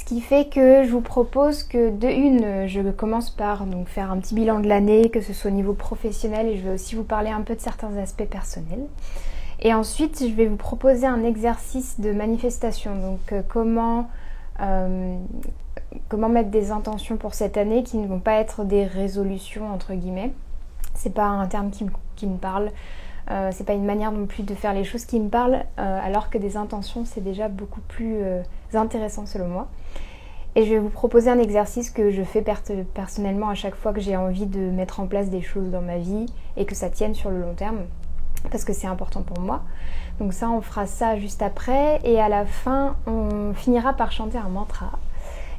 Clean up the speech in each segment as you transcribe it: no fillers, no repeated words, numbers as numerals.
Ce qui fait que je vous propose que de une, je commence par donc faire un petit bilan de l'année, que ce soit au niveau professionnel, et je vais aussi vous parler un peu de certains aspects personnels. Et ensuite, je vais vous proposer un exercice de manifestation, donc comment mettre des intentions pour cette année qui ne vont pas être des résolutions entre guillemets. C'est pas un terme qui me parle. C'est pas une manière non plus de faire les choses qui me parlent, alors que des intentions c'est déjà beaucoup plus intéressant selon moi. Et je vais vous proposer un exercice que je fais personnellement à chaque fois que j'ai envie de mettre en place des choses dans ma vie et que ça tienne sur le long terme, parce que c'est important pour moi. Donc ça, on fera ça juste après, et à la fin on finira par chanter un mantra.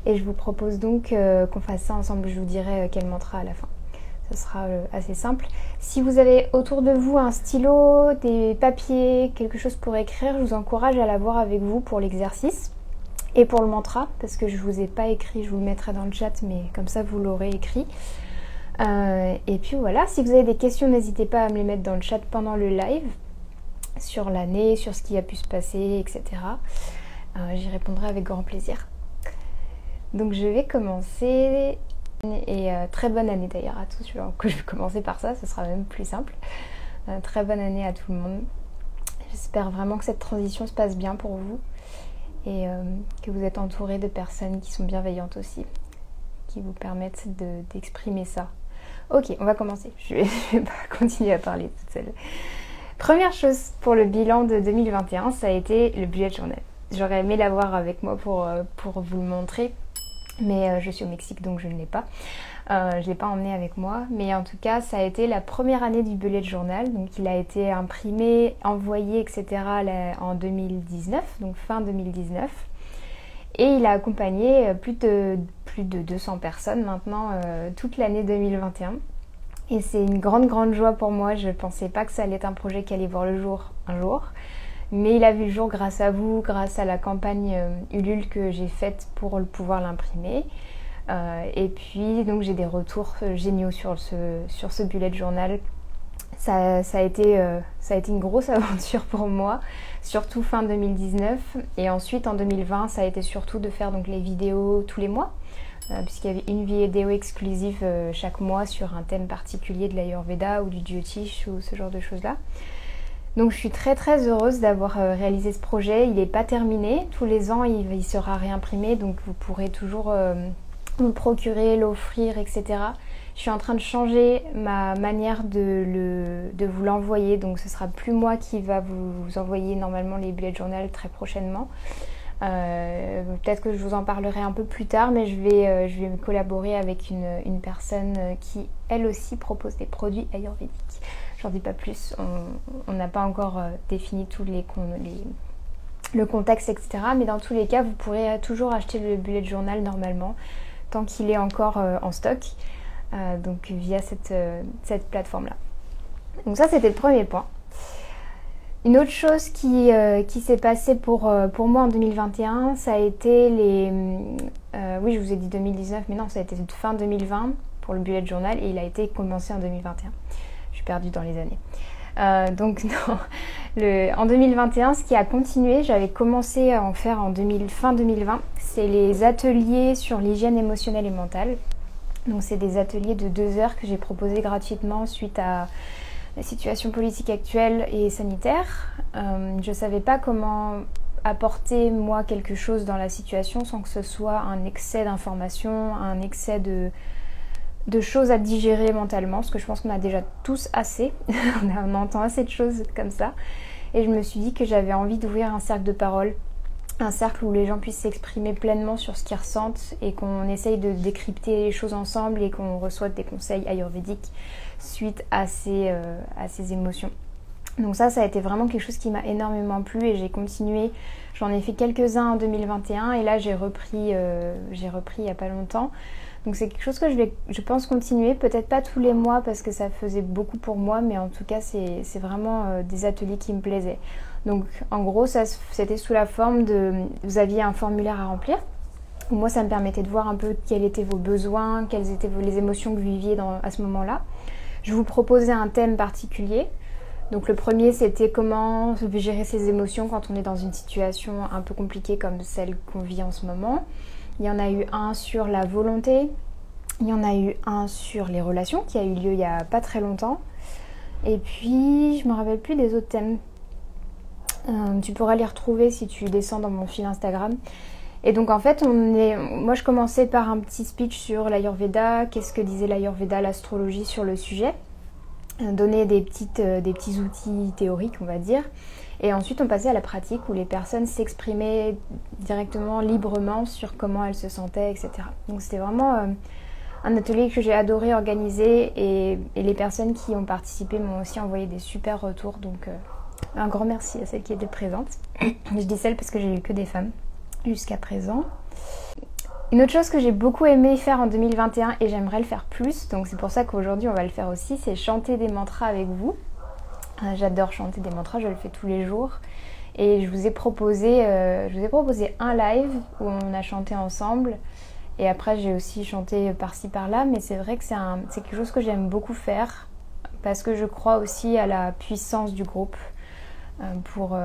Et je vous propose donc qu'on fasse ça ensemble. Je vous dirai quel mantra à la fin. Ce sera assez simple. Si vous avez autour de vous un stylo, des papiers, quelque chose pour écrire, je vous encourage à l'avoir avec vous pour l'exercice et pour le mantra, parce que je ne vous ai pas écrit, je vous le mettrai dans le chat, mais comme ça vous l'aurez écrit. Et puis voilà, si vous avez des questions, n'hésitez pas à me les mettre dans le chat pendant le live, sur l'année, sur ce qui a pu se passer, etc. J'y répondrai avec grand plaisir. Donc je vais commencer... Et très bonne année d'ailleurs à tous, que je vais commencer par ça, ce sera même plus simple. Très bonne année à tout le monde. J'espère vraiment que cette transition se passe bien pour vous et que vous êtes entourés de personnes qui sont bienveillantes aussi, qui vous permettent d'exprimer ça. Ok, on va commencer. Je vais pas continuer à parler toute seule. Première chose pour le bilan de 2021, ça a été le bullet journal. J'aurais aimé l'avoir avec moi pour vous le montrer. Mais je suis au Mexique donc je ne l'ai pas. Je ne l'ai pas emmené avec moi. Mais en tout cas, ça a été la première année du bullet journal. Donc il a été imprimé, envoyé, etc. en 2019, donc fin 2019. Et il a accompagné plus de 200 personnes maintenant toute l'année 2021. Et c'est une grande joie pour moi. Je ne pensais pas que ça allait être un projet qui allait voir le jour un jour. Mais il a vu le jour grâce à vous, grâce à la campagne Ulule que j'ai faite pour pouvoir l'imprimer. Et puis donc j'ai des retours géniaux sur ce bullet journal. Ça a été une grosse aventure pour moi, surtout fin 2019. Et ensuite en 2020, ça a été surtout de faire donc les vidéos tous les mois, puisqu'il y avait une vidéo exclusive chaque mois sur un thème particulier de l'Ayurveda ou du Jyotish ou ce genre de choses-là. Donc je suis très heureuse d'avoir réalisé ce projet. Il n'est pas terminé. Tous les ans, il sera réimprimé, donc vous pourrez toujours le procurer, l'offrir, etc. Je suis en train de changer ma manière de vous l'envoyer. Donc ce sera plus moi qui va vous envoyer normalement les bullet journal très prochainement. Peut-être que je vous en parlerai un peu plus tard, mais je vais me collaborer avec une personne qui elle aussi propose des produits ayurvédiques. J'en dis pas plus, on n'a pas encore défini tout le contexte, etc. Mais dans tous les cas, vous pourrez toujours acheter le bullet journal normalement, tant qu'il est encore en stock, donc via cette plateforme-là. Donc ça, c'était le premier point. Une autre chose qui s'est passée pour moi en 2021, ça a été oui, je vous ai dit 2019, mais non, ça a été fin 2020 pour le bullet journal et il a été commencé en 2021. Je suis perdue dans les années. Donc non, en 2021, ce qui a continué, j'avais commencé à en faire fin 2020, c'est les ateliers sur l'hygiène émotionnelle et mentale. Donc c'est des ateliers de 2 heures que j'ai proposés gratuitement suite à la situation politique actuelle et sanitaire. Je ne savais pas comment apporter moi quelque chose dans la situation sans que ce soit un excès d'informations, un excès de choses à digérer mentalement, parce que je pense qu'on a déjà tous assez, on entend assez de choses comme ça, et je me suis dit que j'avais envie d'ouvrir un cercle de parole, un cercle où les gens puissent s'exprimer pleinement sur ce qu'ils ressentent et qu'on essaye de décrypter les choses ensemble et qu'on reçoive des conseils ayurvédiques suite à ces émotions. Donc ça a été vraiment quelque chose qui m'a énormément plu et j'ai continué, j'en ai fait quelques-uns en 2021 et là j'ai repris il n'y a pas longtemps. Donc c'est quelque chose que je pense continuer, peut-être pas tous les mois parce que ça faisait beaucoup pour moi, mais en tout cas c'est vraiment des ateliers qui me plaisaient. Donc en gros c'était sous la forme vous aviez un formulaire à remplir. Moi ça me permettait de voir un peu quels étaient vos besoins, quelles étaient les émotions que vous viviez à ce moment-là. Je vous proposais un thème particulier. Donc le premier c'était comment gérer ses émotions quand on est dans une situation un peu compliquée comme celle qu'on vit en ce moment. Il y en a eu un sur la volonté. Il y en a eu un sur les relations qui a eu lieu il n'y a pas très longtemps. Et puis, je me rappelle plus des autres thèmes. Tu pourras les retrouver si tu descends dans mon fil Instagram. Et donc en fait, moi je commençais par un petit speech sur l'Ayurveda, qu'est-ce que disait l'Ayurveda, l'astrologie sur le sujet, donner des petits outils théoriques on va dire. Et ensuite on passait à la pratique où les personnes s'exprimaient directement, librement sur comment elles se sentaient, etc. Donc c'était vraiment un atelier que j'ai adoré organiser et les personnes qui ont participé m'ont aussi envoyé des super retours. Donc un grand merci à celles qui étaient présentes. Je dis celles parce que j'ai eu que des femmes jusqu'à présent. Une autre chose que j'ai beaucoup aimé faire en 2021 et j'aimerais le faire plus, donc c'est pour ça qu'aujourd'hui on va le faire aussi, c'est chanter des mantras avec vous. J'adore chanter des mantras, je le fais tous les jours. Et je vous ai proposé un live où on a chanté ensemble. Et après j'ai aussi chanté par-ci par-là, mais c'est vrai que c'est quelque chose que j'aime beaucoup faire parce que je crois aussi à la puissance du groupe pour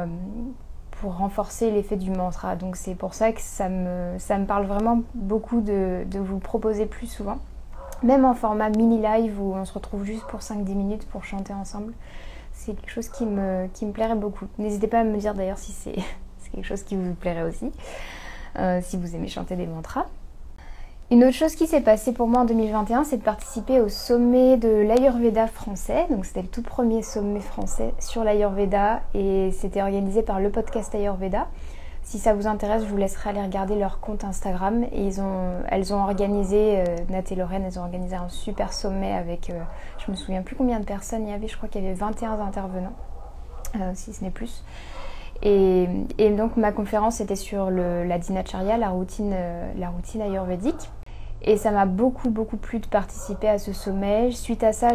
renforcer l'effet du mantra. Donc c'est pour ça que ça me parle vraiment beaucoup de vous le proposer plus souvent. Même en format mini live où on se retrouve juste pour 5-10 minutes pour chanter ensemble. C'est quelque chose qui me plairait beaucoup. N'hésitez pas à me dire d'ailleurs si c'est quelque chose qui vous plairait aussi, si vous aimez chanter des mantras. Une autre chose qui s'est passée pour moi en 2021, c'est de participer au sommet de l'Ayurveda français. Donc c'était le tout premier sommet français sur l'Ayurveda et c'était organisé par le podcast Ayurveda. Si ça vous intéresse, je vous laisserai aller regarder leur compte Instagram. Et elles ont organisé, Nat et Lorraine, elles ont organisé un super sommet avec, je me souviens plus combien de personnes il y avait, je crois qu'il y avait 21 intervenants, si ce n'est plus. Et donc ma conférence était sur la dinacharya, la routine ayurvédique. Et ça m'a beaucoup plu de participer à ce sommet. Suite à ça,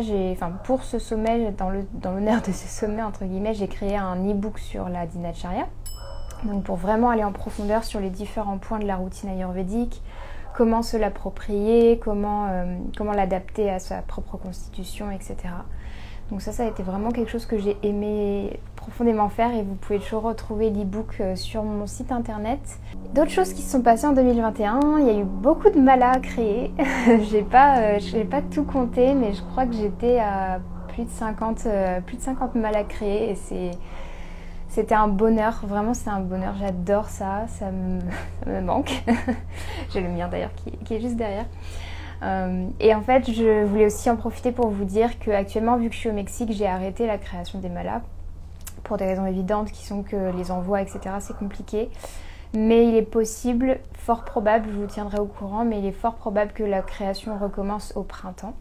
pour ce sommet, dans l'honneur de ce sommet, entre guillemets, j'ai créé un e-book sur la dinacharya. Donc pour vraiment aller en profondeur sur les différents points de la routine ayurvédique, comment se l'approprier, comment l'adapter à sa propre constitution, etc. Donc ça a été vraiment quelque chose que j'ai aimé profondément faire et vous pouvez toujours retrouver l'e-book sur mon site internet. D'autres choses qui se sont passées en 2021, il y a eu beaucoup de malas à créer. J'ai pas tout compté, mais je crois que j'étais à plus de 50 malas créés et c'était un bonheur, vraiment c'est un bonheur, j'adore ça me manque. J'ai le mien d'ailleurs qui est juste derrière. Et en fait, je voulais aussi en profiter pour vous dire qu'actuellement, vu que je suis au Mexique, j'ai arrêté la création des malas pour des raisons évidentes qui sont que les envois, etc. c'est compliqué. Mais il est possible, fort probable, je vous tiendrai au courant, mais il est fort probable que la création recommence au printemps.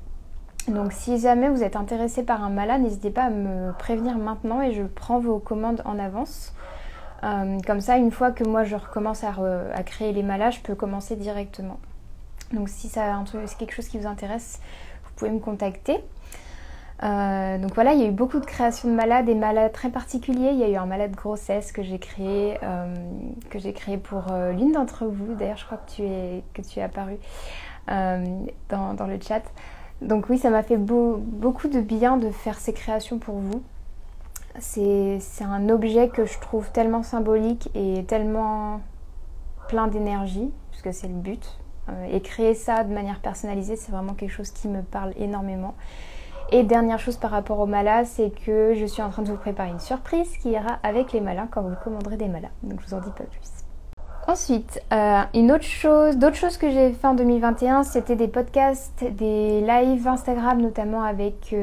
Donc si jamais vous êtes intéressé par un mala, n'hésitez pas à me prévenir maintenant et je prends vos commandes en avance. Comme ça, une fois que moi je recommence à créer les malas, je peux commencer directement. Donc si c'est quelque chose qui vous intéresse, vous pouvez me contacter. Donc voilà, il y a eu beaucoup de créations de malas, des malas très particuliers. Il y a eu un mala de grossesse que j'ai créé pour l'une d'entre vous. D'ailleurs, je crois que tu es apparue dans le chat. Donc oui, ça m'a fait beaucoup de bien de faire ces créations pour vous. C'est un objet que je trouve tellement symbolique et tellement plein d'énergie, puisque c'est le but. Et créer ça de manière personnalisée, c'est vraiment quelque chose qui me parle énormément. Et dernière chose par rapport aux malas, c'est que je suis en train de vous préparer une surprise qui ira avec les malas quand vous commanderez des malas. Donc je vous en dis pas plus. Ensuite, d'autres choses que j'ai fait en 2021, c'était des podcasts, des lives Instagram, notamment avec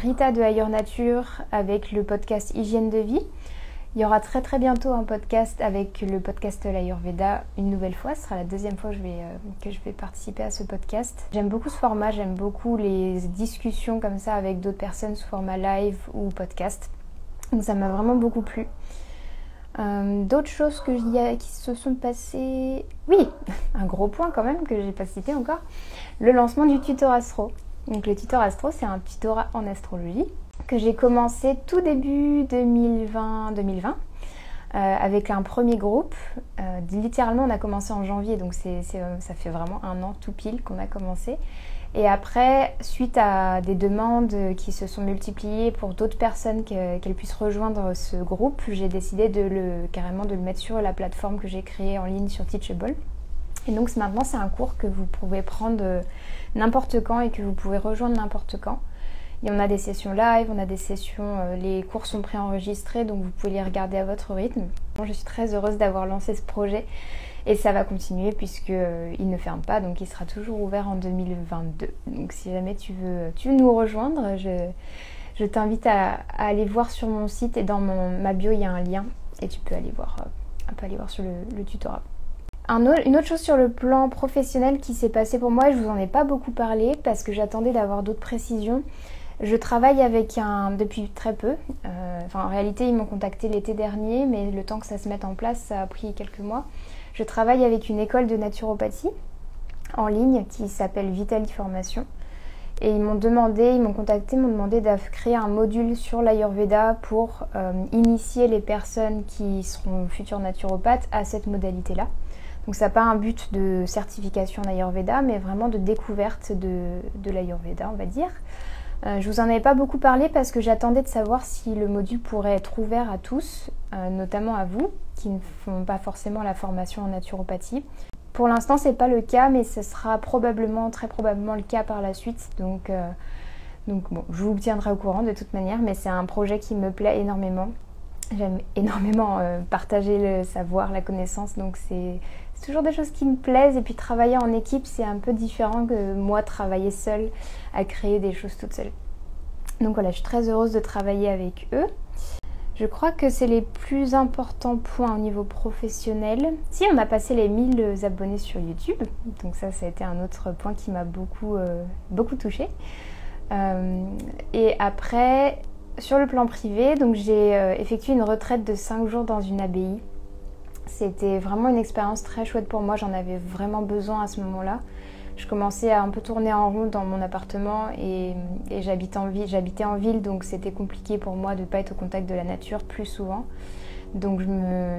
Rita de Ailleurs Nature, avec le podcast Hygiène de vie. Il y aura très bientôt un podcast avec le podcast l'Ayurveda une nouvelle fois. Ce sera la deuxième fois que je vais participer à ce podcast. J'aime beaucoup ce format, j'aime beaucoup les discussions comme ça avec d'autres personnes sous format live ou podcast. Donc ça m'a vraiment beaucoup plu. D'autres choses qui se sont passées... Oui, un gros point quand même que j'ai pas cité encore. Le lancement du tuteur astro. Donc le tuteur astro, c'est un tutorat en astrologie que j'ai commencé tout début 2020 avec un premier groupe. Littéralement, on a commencé en janvier, donc ça fait vraiment un an tout pile qu'on a commencé. Et après, suite à des demandes qui se sont multipliées pour d'autres personnes qu'elles puissent rejoindre ce groupe, j'ai décidé carrément de le mettre sur la plateforme que j'ai créée en ligne sur Teachable. Et donc maintenant c'est un cours que vous pouvez prendre n'importe quand et que vous pouvez rejoindre n'importe quand. Et on a des sessions live, on a des sessions, les cours sont préenregistrés, donc vous pouvez les regarder à votre rythme. Je suis très heureuse d'avoir lancé ce projet et ça va continuer puisqu'il ne ferme pas, donc il sera toujours ouvert en 2022. Donc si jamais tu veux nous rejoindre, je t'invite à aller voir sur mon site et dans ma bio il y a un lien et tu peux aller voir sur le tutorat. Une autre chose sur le plan professionnel qui s'est passé pour moi, je vous en ai pas beaucoup parlé parce que j'attendais d'avoir d'autres précisions. Je travaille depuis très peu, en réalité ils m'ont contacté l'été dernier, mais le temps que ça se mette en place, ça a pris quelques mois. Je travaille avec une école de naturopathie en ligne qui s'appelle Vitali Formation. Et ils m'ont contacté, m'ont demandé de créer un module sur l'Ayurveda pour initier les personnes qui seront futures naturopathes à cette modalité-là. Donc ça n'a pas un but de certification en Ayurveda, mais vraiment de découverte de l'Ayurveda, on va dire. Je vous en avais pas beaucoup parlé parce que j'attendais de savoir si le module pourrait être ouvert à tous, notamment à vous, qui ne font pas forcément la formation en naturopathie. Pour l'instant, c'est pas le cas, mais ce sera très probablement le cas par la suite. Donc bon, je vous tiendrai au courant de toute manière, mais c'est un projet qui me plaît énormément. J'aime énormément partager le savoir, la connaissance, donc c'est toujours des choses qui me plaisent. Et puis travailler en équipe, c'est un peu différent que moi travailler seule à créer des choses toute seule. Donc voilà, je suis très heureuse de travailler avec eux. Je crois que c'est les plus importants points au niveau professionnel. Si, on a passé les 1000 abonnés sur YouTube, donc ça a été un autre point qui m'a beaucoup touchée. Et après, sur le plan privé, donc j'ai effectué une retraite de 5 jours dans une abbaye. C'était vraiment une expérience très chouette pour moi, j'en avais vraiment besoin à ce moment-là. Je commençais à un peu tourner en rond dans mon appartement et j'habitais en ville, donc c'était compliqué pour moi de ne pas être au contact de la nature plus souvent. Donc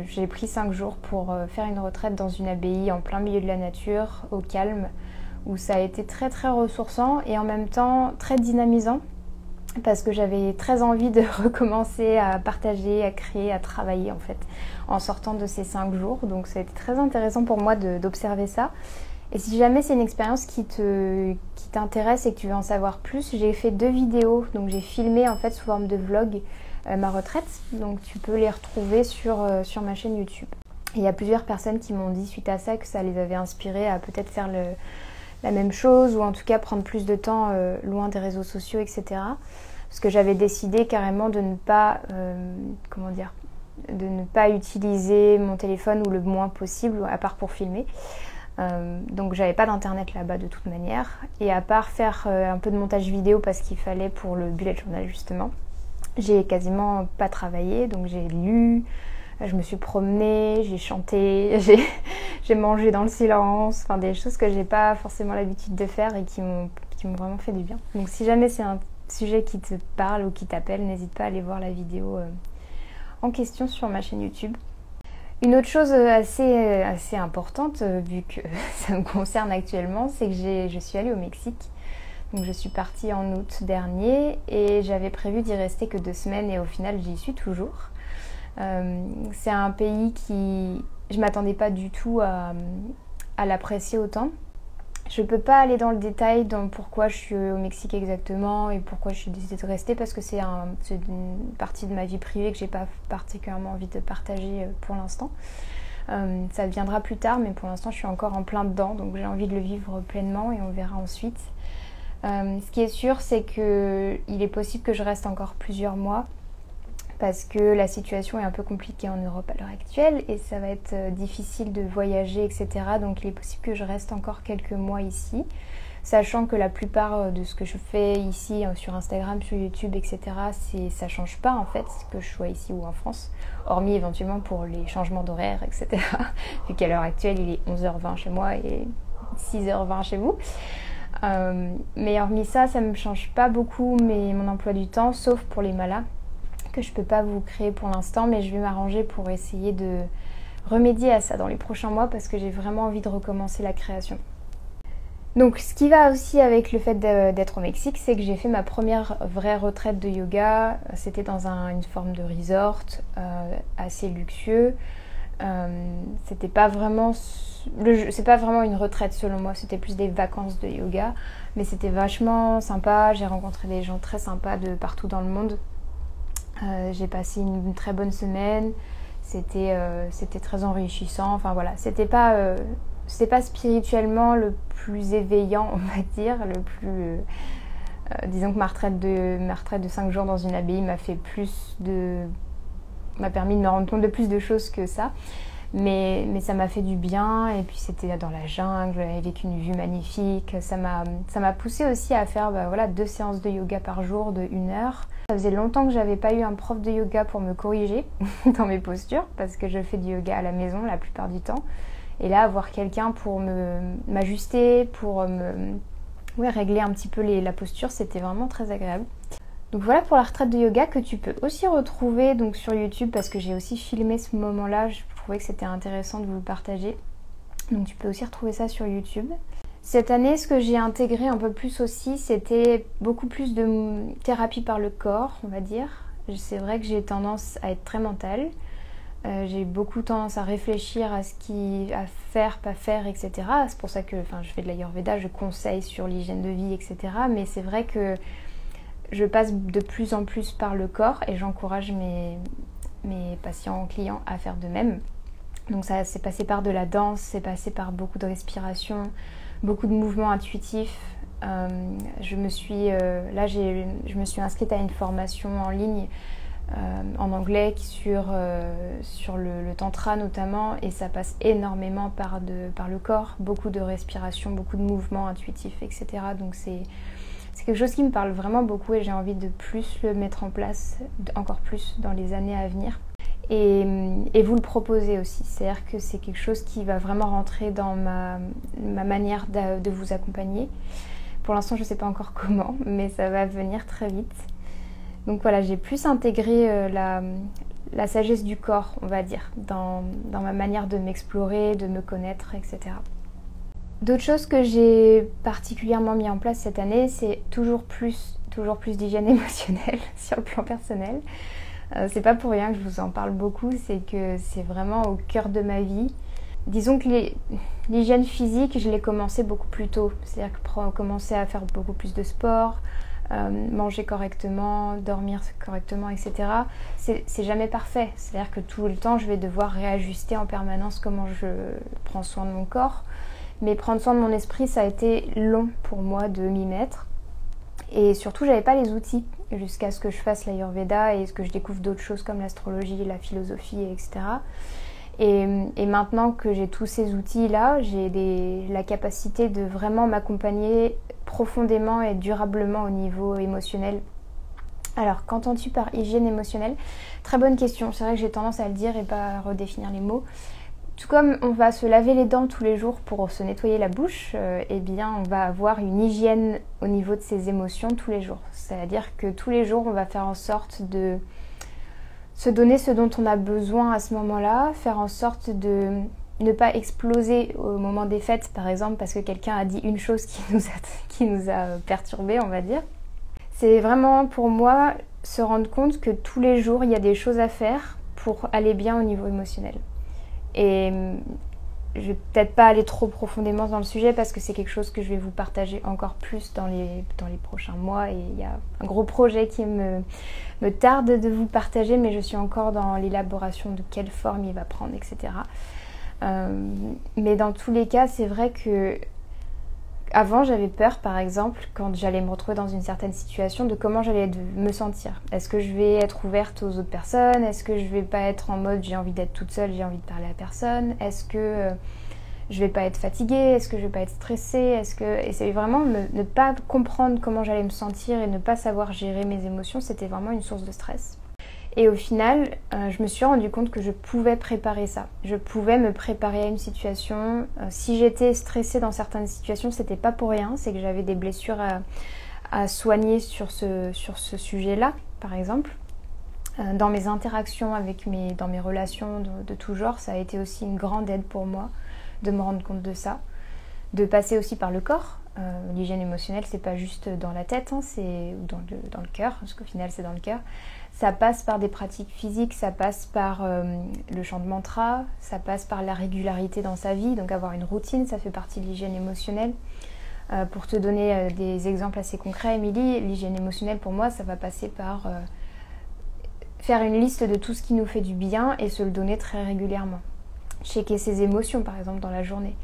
j'ai pris 5 jours pour faire une retraite dans une abbaye en plein milieu de la nature, au calme, où ça a été très très ressourçant et en même temps très dynamisant. Parce que j'avais très envie de recommencer à partager, à créer, à travailler en fait, en sortant de ces 5 jours. Donc ça a été très intéressant pour moi d'observer ça. Et si jamais c'est une expérience qui t'intéresse et que tu veux en savoir plus, j'ai fait 2 vidéos. Donc j'ai filmé en fait sous forme de vlog ma retraite. Donc tu peux les retrouver sur ma chaîne YouTube. Et il y a plusieurs personnes qui m'ont dit suite à ça que ça les avait inspirées à peut-être faire la même chose ou en tout cas prendre plus de temps loin des réseaux sociaux, etc. Parce que j'avais décidé carrément de ne pas, de ne pas utiliser mon téléphone ou le moins possible, à part pour filmer. Donc j'avais pas d'internet là-bas de toute manière. Et à part faire un peu de montage vidéo parce qu'il fallait pour le bullet journal justement, j'ai quasiment pas travaillé, donc j'ai lu. Je me suis promenée, j'ai chanté, j'ai mangé dans le silence, enfin des choses que j'ai pas forcément l'habitude de faire et qui m'ont vraiment fait du bien. Donc si jamais c'est un sujet qui te parle ou qui t'appelle, n'hésite pas à aller voir la vidéo en question sur ma chaîne YouTube. Une autre chose assez importante, vu que ça me concerne actuellement, c'est que je suis allée au Mexique. Donc je suis partie en août dernier et j'avais prévu d'y rester que 2 semaines et au final j'y suis toujours. C'est un pays qui... Je m'attendais pas du tout à l'apprécier autant. Je peux pas aller dans le détail dans pourquoi je suis au Mexique exactement et pourquoi je suis décidée de rester parce que c'est une partie de ma vie privée que j'ai pas particulièrement envie de partager pour l'instant. Ça viendra plus tard, mais pour l'instant je suis encore en plein dedans, donc j'ai envie de le vivre pleinement et on verra ensuite. Ce qui est sûr, c'est qu'il est possible que je reste encore plusieurs mois parce que la situation est un peu compliquée en Europe à l'heure actuelle et ça va être difficile de voyager, etc. Donc il est possible que je reste encore quelques mois ici, sachant que la plupart de ce que je fais ici sur Instagram, sur YouTube, etc., ça change pas en fait, que je sois ici ou en France, hormis éventuellement pour les changements d'horaire, etc. Vu qu'à l'heure actuelle il est 11h20 chez moi et 6h20 chez vous. Mais hormis ça, ça me change pas beaucoup mon emploi du temps, sauf pour les malas, que je peux pas vous créer pour l'instant, mais je vais m'arranger pour essayer de remédier à ça dans les prochains mois parce que j'ai vraiment envie de recommencer la création. Donc ce qui va aussi avec le fait d'être au Mexique, c'est que j'ai fait ma première vraie retraite de yoga. C'était dans une forme de resort assez luxueux. C'était pas vraiment... C'est pas vraiment une retraite selon moi, c'était plus des vacances de yoga. Mais c'était vachement sympa, j'ai rencontré des gens très sympas de partout dans le monde. J'ai passé une très bonne semaine, c'était très enrichissant. Enfin voilà, c'était pas spirituellement le plus éveillant, on va dire, le plus... disons que ma retraite de 5 jours dans une abbaye m'a permis de me rendre compte de plus de choses que ça. Mais ça m'a fait du bien, et puis c'était dans la jungle, avec une vue magnifique. Ça m'a poussé aussi à faire 2 séances de yoga par jour de 1 heure. Ça faisait longtemps que j'avais pas eu un prof de yoga pour me corriger dans mes postures, parce que je fais du yoga à la maison la plupart du temps. Et là, avoir quelqu'un pour m'ajuster, pour régler un petit peu la posture, c'était vraiment très agréable. Donc voilà pour la retraite de yoga, que tu peux aussi retrouver donc sur YouTube, parce que j'ai aussi filmé ce moment-là. Je trouvais que c'était intéressant de vous le partager. Donc tu peux aussi retrouver ça sur YouTube. Cette année, ce que j'ai intégré un peu plus aussi, c'était beaucoup plus de thérapie par le corps, on va dire. C'est vrai que j'ai tendance à être très mentale. J'ai beaucoup tendance à réfléchir à à faire, pas faire, etc. C'est pour ça que je fais de l'Ayurveda, je conseille sur l'hygiène de vie, etc. Mais c'est vrai que je passe de plus en plus par le corps, et j'encourage mes patients, clients à faire de même. Donc ça, c'est passé par de la danse, c'est passé par beaucoup de respiration, beaucoup de mouvements intuitifs. Je me suis inscrite à une formation en ligne en anglais sur le tantra notamment, et ça passe énormément par le corps, beaucoup de respiration, beaucoup de mouvements intuitifs, etc. Donc c'est quelque chose qui me parle vraiment beaucoup, et j'ai envie de plus le mettre en place, encore plus dans les années à venir. Et vous le proposer aussi, c'est-à-dire que c'est quelque chose qui va vraiment rentrer dans ma manière de vous accompagner. Pour l'instant, je ne sais pas encore comment, mais ça va venir très vite. Donc voilà, j'ai plus intégré la sagesse du corps, on va dire, dans ma manière de m'explorer, de me connaître, etc. D'autres choses que j'ai particulièrement mis en place cette année, c'est toujours plus d'hygiène émotionnelle sur le plan personnel. C'est pas pour rien que je vous en parle beaucoup, c'est que c'est vraiment au cœur de ma vie. Disons que l'hygiène physique, je l'ai commencé beaucoup plus tôt. C'est-à-dire que commencer à faire beaucoup plus de sport, manger correctement, dormir correctement, etc. C'est jamais parfait. C'est-à-dire que tout le temps, je vais devoir réajuster en permanence comment je prends soin de mon corps. Mais prendre soin de mon esprit, ça a été long pour moi de m'y mettre. Et surtout, j'avais pas les outils jusqu'à ce que je fasse l'Ayurveda et ce que je découvre d'autres choses comme l'astrologie, la philosophie, etc. Et maintenant que j'ai tous ces outils-là, j'ai la capacité de vraiment m'accompagner profondément et durablement au niveau émotionnel. Alors, qu'entends-tu par hygiène émotionnelle? Très bonne question. C'est vrai que j'ai tendance à le dire et pas à redéfinir les mots. Tout comme on va se laver les dents tous les jours pour se nettoyer la bouche, eh bien on va avoir une hygiène au niveau de ses émotions tous les jours. C'est-à-dire que tous les jours on va faire en sorte de se donner ce dont on a besoin à ce moment-là, faire en sorte de ne pas exploser au moment des fêtes par exemple parce que quelqu'un a dit une chose qui nous a perturbés, on va dire. C'est vraiment pour moi se rendre compte que tous les jours il y a des choses à faire pour aller bien au niveau émotionnel. Et je vais peut-être pas aller trop profondément dans le sujet parce que c'est quelque chose que je vais vous partager encore plus dans les prochains mois, et il y a un gros projet qui me tarde de vous partager, mais je suis encore dans l'élaboration de quelle forme il va prendre, etc. Mais dans tous les cas, c'est vrai que avant, j'avais peur, par exemple, quand j'allais me retrouver dans une certaine situation, de comment j'allais me sentir. Est-ce que je vais être ouverte aux autres personnes? Est-ce que je vais pas être en mode j'ai envie d'être toute seule, j'ai envie de parler à personne? Est-ce que je vais pas être fatiguée? Est-ce que je vais pas être stressée? Et c'est vraiment ne pas comprendre comment j'allais me sentir et ne pas savoir gérer mes émotions, c'était vraiment une source de stress. Et au final, je me suis rendu compte que je pouvais préparer ça. Je pouvais me préparer à une situation. Si j'étais stressée dans certaines situations, c'était pas pour rien. C'est que j'avais des blessures à soigner sur ce sujet-là, par exemple. Dans mes interactions dans mes relations de tout genre, ça a été aussi une grande aide pour moi de me rendre compte de ça. De passer aussi par le corps. L'hygiène émotionnelle, c'est pas juste dans la tête, hein, c'est dans le cœur, parce qu'au final c'est dans le cœur. Ça passe par des pratiques physiques, ça passe par le chant de mantra, ça passe par la régularité dans sa vie, donc avoir une routine, ça fait partie de l'hygiène émotionnelle. Pour te donner des exemples assez concrets, Émilie, l'hygiène émotionnelle pour moi, ça va passer par faire une liste de tout ce qui nous fait du bien et se le donner très régulièrement. Checker ses émotions par exemple dans la journée.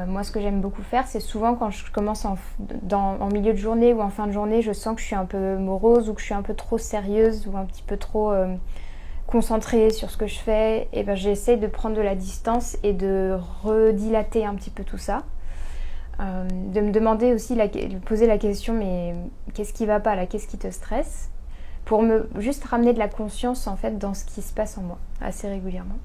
Moi ce que j'aime beaucoup faire, c'est souvent quand je commence en milieu de journée ou en fin de journée, je sens que je suis un peu morose ou que je suis un peu trop sérieuse ou un petit peu trop concentrée sur ce que je fais, et ben j'essaie de prendre de la distance et de redilater un petit peu tout ça. De me demander aussi, de poser la question, mais qu'est-ce qui va pas là, qu'est-ce qui te stresse, pour me juste ramener de la conscience en fait dans ce qui se passe en moi assez régulièrement.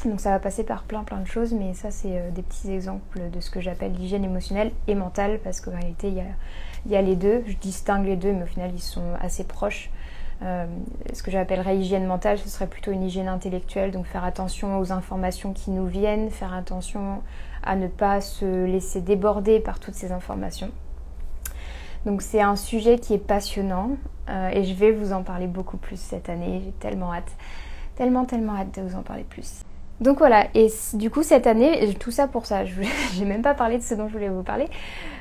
Donc ça va passer par plein de choses, mais ça c'est des petits exemples de ce que j'appelle l'hygiène émotionnelle et mentale, parce qu'en réalité il y a les deux, je distingue les deux, mais au final ils sont assez proches. Ce que j'appellerais hygiène mentale, ce serait plutôt une hygiène intellectuelle, donc faire attention aux informations qui nous viennent, faire attention à ne pas se laisser déborder par toutes ces informations. Donc c'est un sujet qui est passionnant et je vais vous en parler beaucoup plus cette année, j'ai tellement hâte, tellement hâte de vous en parler plus. Donc voilà, et du coup cette année, tout ça pour ça, j'ai même pas parlé de ce dont je voulais vous parler.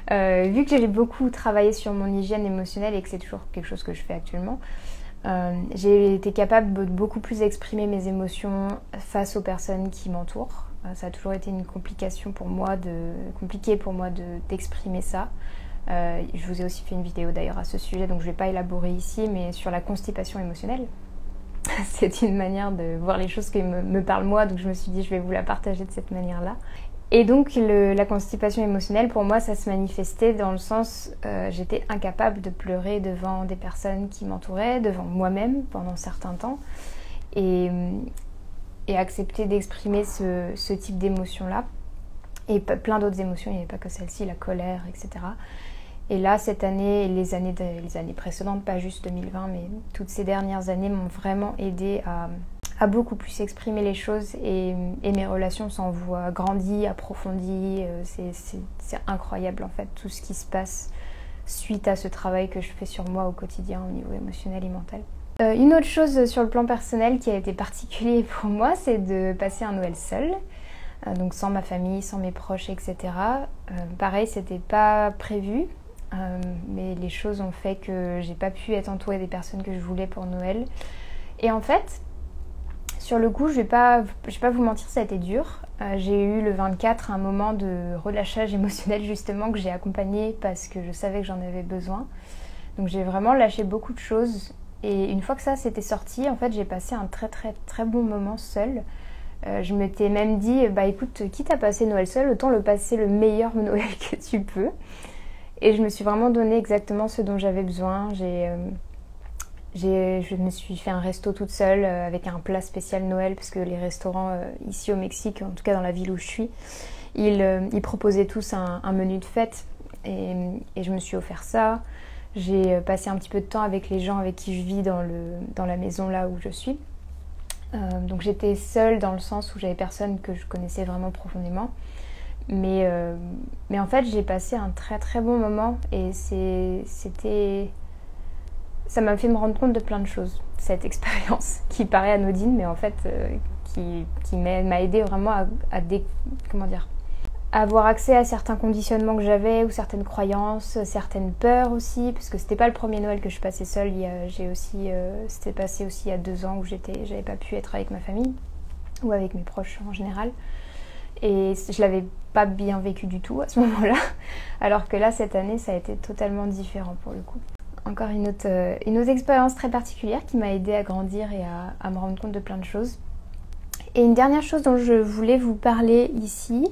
Vu que j'ai beaucoup travaillé sur mon hygiène émotionnelle et que c'est toujours quelque chose que je fais actuellement, j'ai été capable de beaucoup plus exprimer mes émotions face aux personnes qui m'entourent. Ça a toujours été une compliqué pour moi d'exprimer ça. Je vous ai aussi fait une vidéo d'ailleurs à ce sujet, donc je ne vais pas élaborer ici, mais sur la constipation émotionnelle. C'est une manière de voir les choses qui me parlent moi, donc je me suis dit je vais vous la partager de cette manière-là. Et donc la constipation émotionnelle, pour moi, ça se manifestait dans le sens, j'étais incapable de pleurer devant des personnes qui m'entouraient, devant moi-même pendant certains temps, et accepter d'exprimer ce type d'émotion-là. Et plein d'autres émotions, il n'y avait pas que celle-ci, la colère, etc. Et là, cette année et les années précédentes, pas juste 2020, mais toutes ces dernières années m'ont vraiment aidé à beaucoup plus exprimer les choses, et mes relations s'en voient grandies, approfondies. C'est incroyable en fait tout ce qui se passe suite à ce travail que je fais sur moi au quotidien au niveau émotionnel et mental. Une autre chose sur le plan personnel qui a été particulier pour moi, c'est de passer un Noël seule. Donc sans ma famille, sans mes proches, etc. Pareil, c'était pas prévu, mais les choses ont fait que j'ai pas pu être entourée des personnes que je voulais pour Noël. Et en fait, sur le coup, je vais pas vous mentir, ça a été dur. J'ai eu le 24 un moment de relâchage émotionnel justement que j'ai accompagné parce que je savais que j'en avais besoin. Donc j'ai vraiment lâché beaucoup de choses, et une fois que ça s'était sorti, en fait, j'ai passé un très bon moment seule. Je m'étais même dit, bah écoute, quitte à passer Noël seul, autant le passer le meilleur Noël que tu peux. Et je me suis vraiment donné exactement ce dont j'avais besoin. Je me suis fait un resto toute seule avec un plat spécial Noël, parce que les restaurants ici au Mexique, en tout cas dans la ville où je suis, ils proposaient tous un menu de fête, et je me suis offert ça. J'ai passé un petit peu de temps avec les gens avec qui je vis dans la maison là où je suis. Donc j'étais seule dans le sens où j'avais personne que je connaissais vraiment profondément, mais en fait j'ai passé un très bon moment, et ça m'a fait me rendre compte de plein de choses, cette expérience qui paraît anodine, mais en fait qui m'a aidé vraiment à avoir accès à certains conditionnements que j'avais, ou certaines croyances, certaines peurs aussi, parce que c'était pas le premier Noël que je passais seule. C'était passé aussi il y a 2 ans où j'avais pas pu être avec ma famille ou avec mes proches en général, et je l'avais pas bien vécu du tout à ce moment-là, alors que là cette année ça a été totalement différent pour le coup. Encore une autre expérience très particulière qui m'a aidée à grandir et à me rendre compte de plein de choses. Et une dernière chose dont je voulais vous parler ici,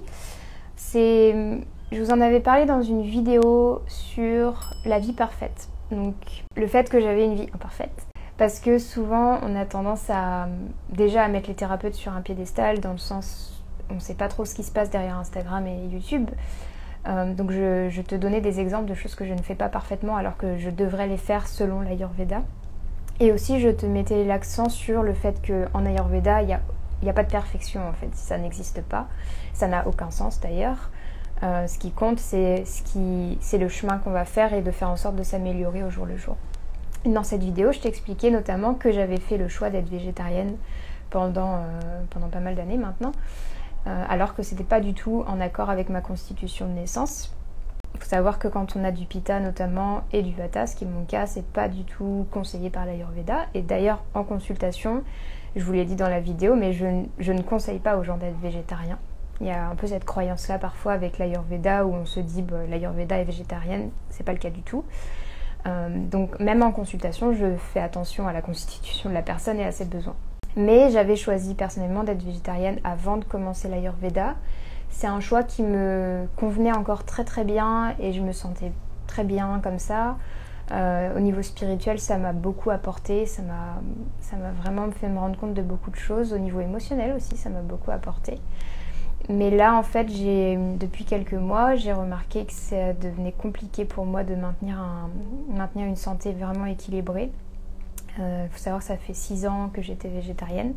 je vous en avais parlé dans une vidéo sur la vie parfaite. Donc le fait que j'avais une vie imparfaite. Parce que souvent on a tendance déjà à mettre les thérapeutes sur un piédestal, dans le sens on ne sait pas trop ce qui se passe derrière Instagram et YouTube. Donc je te donnais des exemples de choses que je ne fais pas parfaitement alors que je devrais les faire selon l'Ayurveda. Et aussi je te mettais l'accent sur le fait qu'en Ayurveda il n'y a pas de perfection en fait, ça n'existe pas, ça n'a aucun sens d'ailleurs. Ce qui compte, c'est le chemin qu'on va faire et de faire en sorte de s'améliorer au jour le jour. Dans cette vidéo, je t'expliquais notamment que j'avais fait le choix d'être végétarienne pendant pas mal d'années maintenant, alors que c'était pas du tout en accord avec ma constitution de naissance. Il faut savoir que quand on a du pitta notamment et du vata, ce qui est mon cas, c'est pas du tout conseillé par l'Ayurveda. Et d'ailleurs, en consultation, je vous l'ai dit dans la vidéo, mais je ne conseille pas aux gens d'être végétariens. Il y a un peu cette croyance-là parfois avec l'Ayurveda où on se dit l'Ayurveda est végétarienne, c'est pas le cas du tout. Donc même en consultation, je fais attention à la constitution de la personne et à ses besoins. Mais j'avais choisi personnellement d'être végétarienne avant de commencer l'Ayurveda. C'est un choix qui me convenait encore très très bien et je me sentais très bien comme ça. Au niveau spirituel, ça m'a beaucoup apporté, ça m'a vraiment fait me rendre compte de beaucoup de choses. Au niveau émotionnel aussi, ça m'a beaucoup apporté. Mais là, en fait, depuis quelques mois, j'ai remarqué que ça devenait compliqué pour moi de maintenir une santé vraiment équilibrée. Faut savoir que ça fait 6 ans que j'étais végétarienne.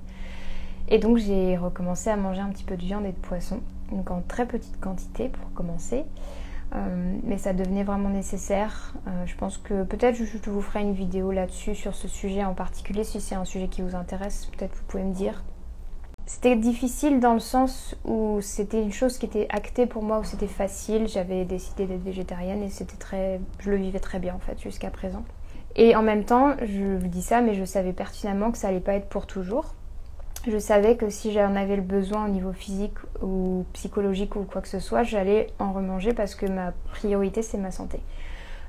Et donc, j'ai recommencé à manger un petit peu de viande et de poisson. Donc en très petite quantité pour commencer. Mais ça devenait vraiment nécessaire. Je pense que peut-être je vous ferai une vidéo là-dessus, sur ce sujet en particulier. Si c'est un sujet qui vous intéresse, peut-être vous pouvez me dire. C'était difficile dans le sens où c'était une chose qui était actée pour moi, où c'était facile. J'avais décidé d'être végétarienne et je le vivais très bien en fait jusqu'à présent. Et en même temps, je vous dis ça, mais je savais pertinemment que ça allait pas être pour toujours. Je savais que si j'en avais le besoin au niveau physique ou psychologique ou quoi que ce soit, j'allais en remanger parce que ma priorité c'est ma santé.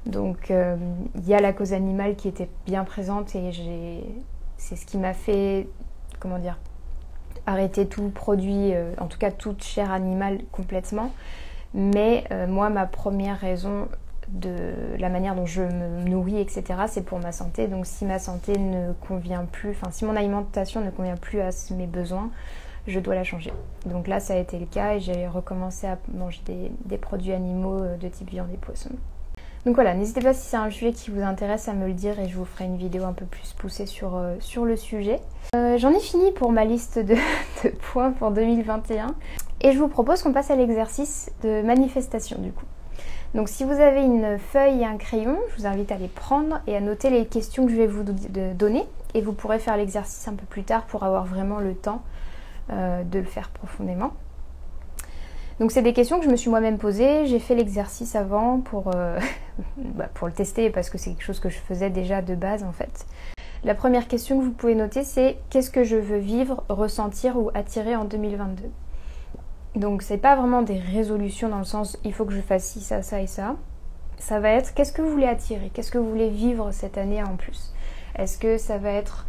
Donc il y a la cause animale qui était bien présente et c'est ce qui m'a fait, arrêter tout produit, en tout cas toute chair animale complètement. Mais moi, ma première raison de la manière dont je me nourris, etc., c'est pour ma santé. Donc si ma santé ne convient plus, si mon alimentation ne convient plus à mes besoins, je dois la changer. Donc là, ça a été le cas et j'ai recommencé à manger des produits animaux de type viande et poisson. Donc voilà, n'hésitez pas si c'est un sujet qui vous intéresse à me le dire et je vous ferai une vidéo un peu plus poussée sur le sujet. J'en ai fini pour ma liste de points pour 2021 et je vous propose qu'on passe à l'exercice de manifestation du coup. Donc si vous avez une feuille et un crayon, je vous invite à les prendre et à noter les questions que je vais vous donner et vous pourrez faire l'exercice un peu plus tard pour avoir vraiment le temps de le faire profondément. Donc c'est des questions que je me suis moi-même posées, j'ai fait l'exercice avant pour le tester parce que c'est quelque chose que je faisais déjà de base en fait. La première question que vous pouvez noter c'est qu'est-ce que je veux vivre, ressentir ou attirer en 2022 ? Donc c'est pas vraiment des résolutions dans le sens il faut que je fasse ci, ça, ça et ça. Ça va être qu'est-ce que vous voulez attirer, qu'est-ce que vous voulez vivre cette année en plus. Est-ce que ça va être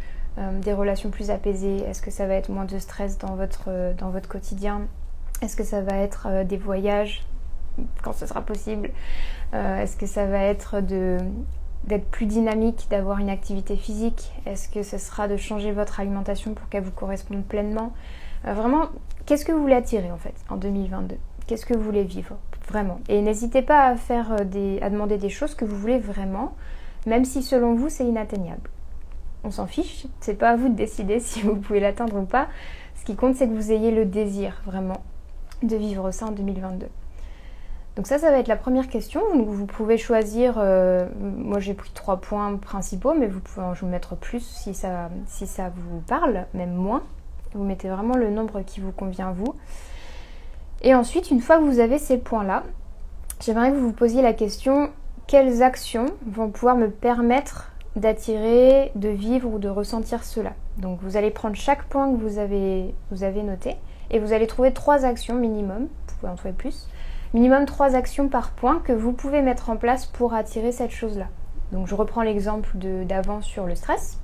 des relations plus apaisées, est-ce que ça va être moins de stress dans votre quotidien, est-ce que ça va être des voyages quand ce sera possible, est-ce que ça va être d'être plus dynamique, d'avoir une activité physique, est-ce que ce sera de changer votre alimentation pour qu'elle vous corresponde pleinement. Vraiment, qu'est-ce que vous voulez attirer en fait en 2022 ? Qu'est-ce que vous voulez vivre vraiment ? Et n'hésitez pas à à demander des choses que vous voulez vraiment, même si selon vous c'est inatteignable. On s'en fiche, c'est pas à vous de décider si vous pouvez l'atteindre ou pas. Ce qui compte c'est que vous ayez le désir vraiment de vivre ça en 2022. Donc ça va être la première question. Donc vous pouvez choisir, moi j'ai pris 3 points principaux, mais vous pouvez en mettre plus si ça vous parle, même moins. Vous mettez vraiment le nombre qui vous convient vous. Et ensuite, une fois que vous avez ces points-là, j'aimerais que vous vous posiez la question quelles actions vont pouvoir me permettre d'attirer, de vivre ou de ressentir cela. Donc vous allez prendre chaque point que vous avez noté et vous allez trouver 3 actions minimum, vous pouvez en trouver plus, minimum 3 actions par point que vous pouvez mettre en place pour attirer cette chose-là. Donc je reprends l'exemple d'avant sur le stress.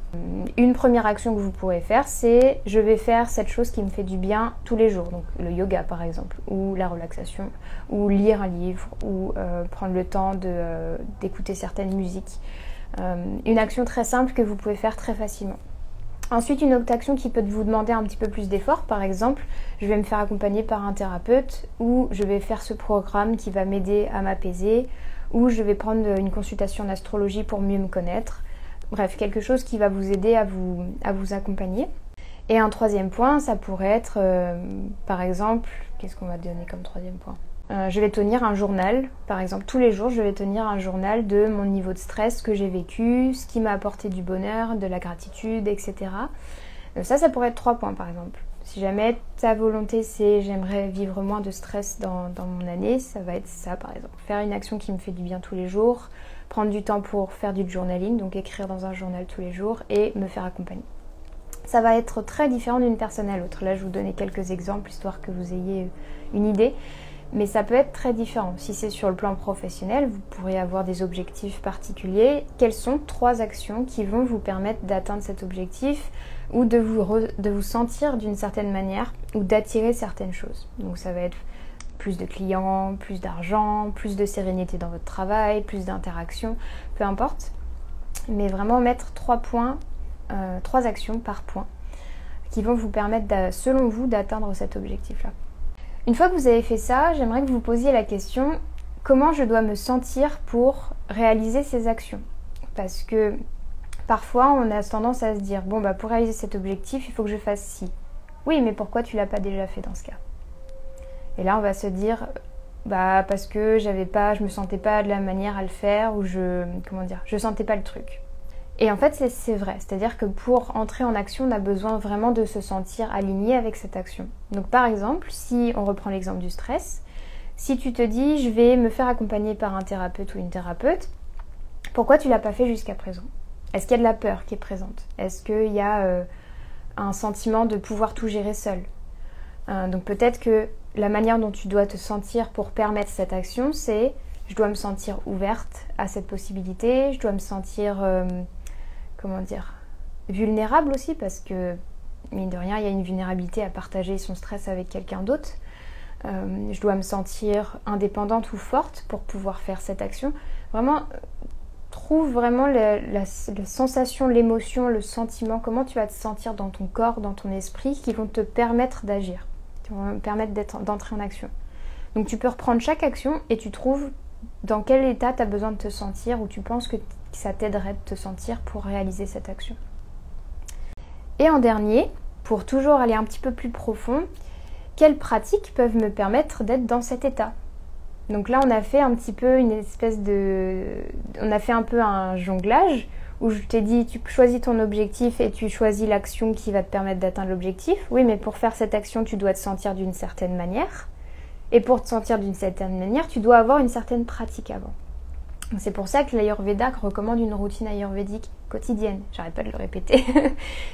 Une première action que vous pourrez faire, c'est je vais faire cette chose qui me fait du bien tous les jours. Donc le yoga par exemple, ou la relaxation, ou lire un livre, ou prendre le temps d'écouter certaines musiques. Une action très simple que vous pouvez faire très facilement. Ensuite, une autre action qui peut vous demander un petit peu plus d'effort, par exemple, je vais me faire accompagner par un thérapeute, ou je vais faire ce programme qui va m'aider à m'apaiser, ou je vais prendre une consultation en astrologie pour mieux me connaître. Bref, quelque chose qui va vous aider à vous accompagner. Et un troisième point, ça pourrait être, par exemple, qu'est-ce qu'on va donner comme troisième point ? je vais tenir un journal, par exemple tous les jours je vais tenir un journal de mon niveau de stress que j'ai vécu, ce qui m'a apporté du bonheur, de la gratitude, etc. Ça pourrait être 3 points par exemple. Si jamais ta volonté c'est j'aimerais vivre moins de stress dans mon année, ça va être ça par exemple. Faire une action qui me fait du bien tous les jours, prendre du temps pour faire du journaling, donc écrire dans un journal tous les jours et me faire accompagner. Ça va être très différent d'une personne à l'autre. Là je vous donnais quelques exemples histoire que vous ayez une idée. Mais ça peut être très différent. Si c'est sur le plan professionnel, vous pourrez avoir des objectifs particuliers. Quelles sont 3 actions qui vont vous permettre d'atteindre cet objectif ou de vous sentir d'une certaine manière ou d'attirer certaines choses. Donc ça va être plus de clients, plus d'argent, plus de sérénité dans votre travail, plus d'interactions, peu importe. Mais vraiment mettre 3 actions par point qui vont vous permettre, selon vous, d'atteindre cet objectif-là. Une fois que vous avez fait ça, j'aimerais que vous posiez la question « Comment je dois me sentir pour réaliser ces actions ?» Parce que parfois, on a tendance à se dire « Bon, pour réaliser cet objectif, il faut que je fasse ci. » Oui, mais pourquoi tu l'as pas déjà fait dans ce cas? Et là, on va se dire « Parce que je me sentais pas de la manière à le faire ou je sentais pas le truc. » Et en fait, c'est vrai. C'est-à-dire que pour entrer en action, on a besoin vraiment de se sentir aligné avec cette action. Donc par exemple, si on reprend l'exemple du stress, si tu te dis « je vais me faire accompagner par un thérapeute ou une thérapeute », pourquoi tu l'as pas fait jusqu'à présent? Est-ce qu'il y a de la peur qui est présente? Est-ce qu'il y a un sentiment de pouvoir tout gérer seul? Donc peut-être que la manière dont tu dois te sentir pour permettre cette action, c'est « je dois me sentir ouverte à cette possibilité, je dois me sentir... vulnérable aussi, parce que mine de rien il y a une vulnérabilité à partager son stress avec quelqu'un d'autre. Je dois me sentir indépendante ou forte pour pouvoir faire cette action. Vraiment, trouve vraiment la sensation, l'émotion, le sentiment, comment tu vas te sentir dans ton corps, dans ton esprit, qui vont te permettre d'agir, qui vont te permettre d'entrer en action. Donc tu peux reprendre chaque action et tu trouves dans quel état tu as besoin de te sentir, ou tu penses que ça t'aiderait de te sentir pour réaliser cette action. Et en dernier, pour toujours aller un petit peu plus profond, quelles pratiques peuvent me permettre d'être dans cet état? Donc là, on a fait un petit peu on a fait un peu un jonglage où je t'ai dit, tu choisis ton objectif et tu choisis l'action qui va te permettre d'atteindre l'objectif. Oui, mais pour faire cette action, tu dois te sentir d'une certaine manière. Et pour te sentir d'une certaine manière, tu dois avoir une certaine pratique avant. C'est pour ça que l'Ayurveda recommande une routine ayurvédique quotidienne. J'arrête pas de le répéter,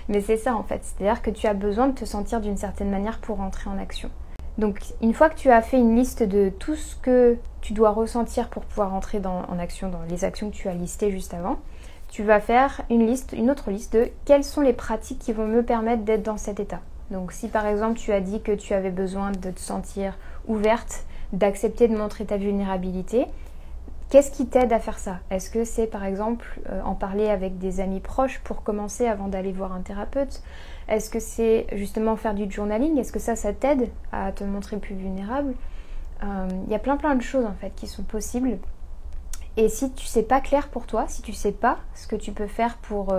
mais c'est ça en fait. C'est-à-dire que tu as besoin de te sentir d'une certaine manière pour entrer en action. Donc une fois que tu as fait une liste de tout ce que tu dois ressentir pour pouvoir entrer en action, dans les actions que tu as listées juste avant, tu vas faire une autre liste de quelles sont les pratiques qui vont me permettre d'être dans cet état. Donc si par exemple tu as dit que tu avais besoin de te sentir ouverte, d'accepter de montrer ta vulnérabilité, qu'est-ce qui t'aide à faire ça? Est-ce que c'est par exemple en parler avec des amis proches pour commencer avant d'aller voir un thérapeute? Est-ce que c'est justement faire du journaling? Est-ce que ça t'aide à te montrer plus vulnérable? Il y a plein de choses en fait qui sont possibles. Et si tu sais pas clair pour toi, si tu sais pas ce que tu peux faire pour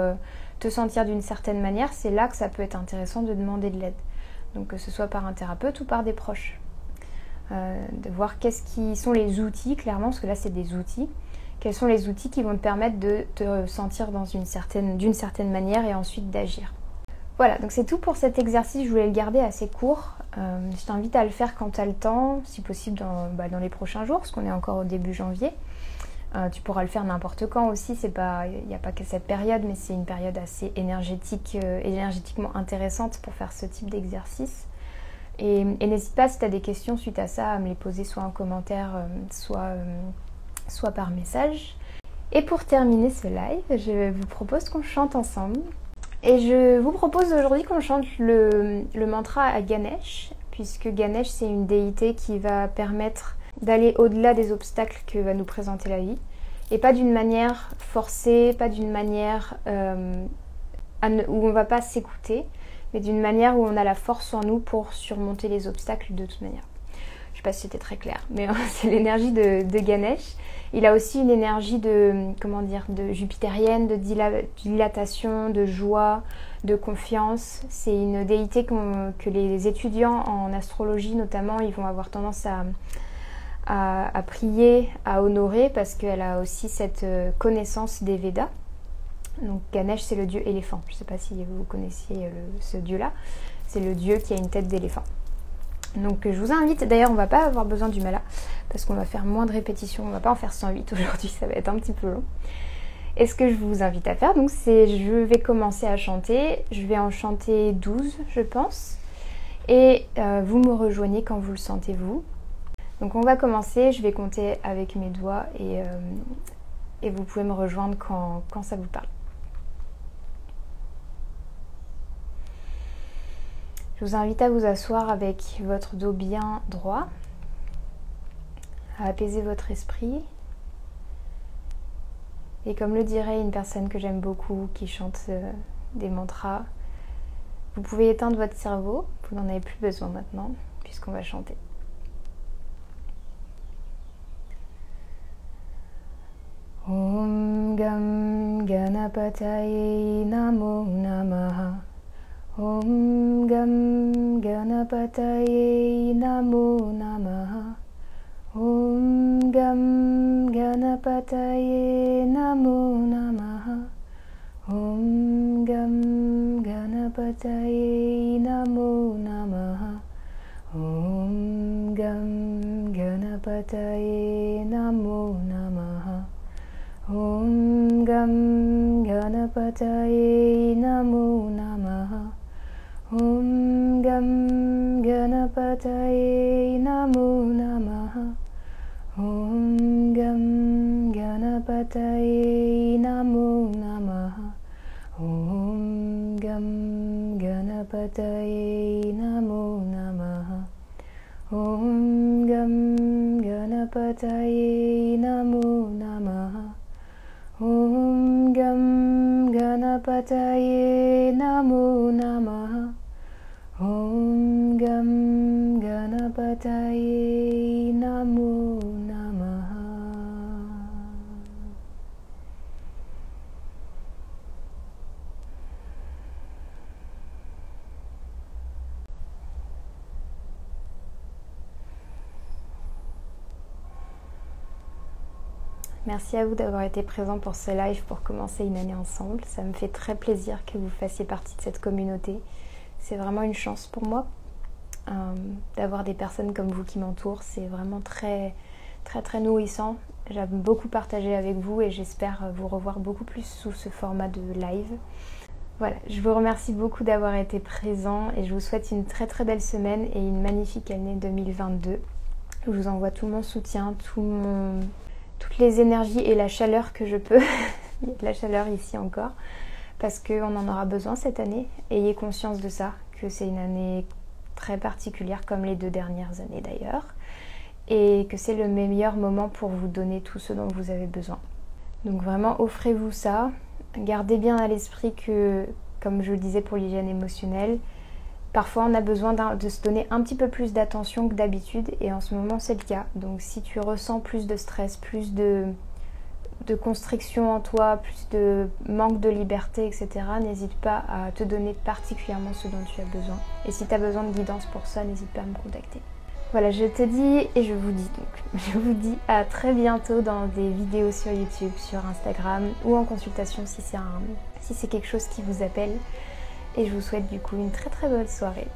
te sentir d'une certaine manière, c'est là que ça peut être intéressant de demander de l'aide. Donc que ce soit par un thérapeute ou par des proches. De voir qu'est-ce qui sont les outils, clairement, parce que là c'est des outils. Quels sont les outils qui vont te permettre de te sentir d'une certaine manière et ensuite d'agir. Voilà, donc c'est tout pour cet exercice, je voulais le garder assez court. Je t'invite à le faire quand tu as le temps, si possible dans les prochains jours, parce qu'on est encore au début janvier. Tu pourras le faire n'importe quand aussi, il n'y a pas que cette période, mais c'est une période assez énergétiquement intéressante pour faire ce type d'exercice. Et n'hésite pas, si tu as des questions suite à ça, à me les poser soit en commentaire, soit par message. Et pour terminer ce live, je vous propose qu'on chante ensemble. Et je vous propose aujourd'hui qu'on chante le mantra à Ganesh, puisque Ganesh c'est une déité qui va permettre d'aller au-delà des obstacles que va nous présenter la vie. Et pas d'une manière forcée, pas d'une manière où on va pas s'écouter, mais d'une manière où on a la force en nous pour surmonter les obstacles de toute manière. Je sais pas si c'était très clair, mais c'est l'énergie de Ganesh. Il a aussi une énergie de jupitérienne, de dilatation, de joie, de confiance. C'est une déité que les étudiants en astrologie notamment, ils vont avoir tendance à prier, à honorer, parce qu'elle a aussi cette connaissance des Védas. Donc Ganesh, c'est le dieu éléphant. Je ne sais pas si vous connaissiez ce dieu-là. C'est le dieu qui a une tête d'éléphant. Donc je vous invite, d'ailleurs on va pas avoir besoin du mala, parce qu'on va faire moins de répétitions, on va pas en faire 108 aujourd'hui, ça va être un petit peu long. Et ce que je vous invite à faire, donc c'est, je vais commencer à chanter, je vais en chanter 12 je pense, et vous me rejoignez quand vous le sentez vous. Donc on va commencer, je vais compter avec mes doigts et vous pouvez me rejoindre quand ça vous parle. Je vous invite à vous asseoir avec votre dos bien droit, à apaiser votre esprit. Et comme le dirait une personne que j'aime beaucoup, qui chante des mantras, vous pouvez éteindre votre cerveau, vous n'en avez plus besoin maintenant, puisqu'on va chanter. Om Gam Ganapataye Namo Namaha. Om Gam Ganapataye Namo Namaha. Om Gam Ganapataye Namo Namaha. Om Gam Ganapataye Namo Namaha. Om Gam Ganapataye Namo Namaha. Om Gam Ganapataye Namo Namaha. Om Gam Ganapataye Namo Namaha. Om Gam Ganapataye Namo Namaha. Om Gam Ganapataye Namo Namaha. Om Gam Ganapataye Namo Namaha. Om Gam Ganapataye Namo Namaha. Om Gam Ganapataye Namo Namaha. Merci à vous d'avoir été présent pour ce live pour commencer une année ensemble. Ça me fait très plaisir que vous fassiez partie de cette communauté. C'est vraiment une chance pour moi d'avoir des personnes comme vous qui m'entourent. C'est vraiment très nourrissant. J'aime beaucoup partager avec vous et j'espère vous revoir beaucoup plus sous ce format de live. Voilà, je vous remercie beaucoup d'avoir été présent et je vous souhaite une très belle semaine et une magnifique année 2022. Je vous envoie tout mon soutien, toutes les énergies et la chaleur que je peux. Il y a de la chaleur ici encore, parce qu'on en aura besoin cette année. Ayez conscience de ça, que c'est une année très particulière, comme les 2 dernières années d'ailleurs, et que c'est le meilleur moment pour vous donner tout ce dont vous avez besoin. Donc vraiment, offrez-vous ça. Gardez bien à l'esprit que, comme je le disais pour l'hygiène émotionnelle, parfois on a besoin de se donner un petit peu plus d'attention que d'habitude et en ce moment c'est le cas. Donc si tu ressens plus de stress, plus de constriction en toi, plus de manque de liberté, etc., n'hésite pas à te donner particulièrement ce dont tu as besoin. Et si tu as besoin de guidance pour ça, n'hésite pas à me contacter. Voilà, je te dis et je vous dis donc, je vous dis à très bientôt dans des vidéos sur YouTube, sur Instagram ou en consultation si c'est quelque chose qui vous appelle. Et je vous souhaite du coup une très bonne soirée.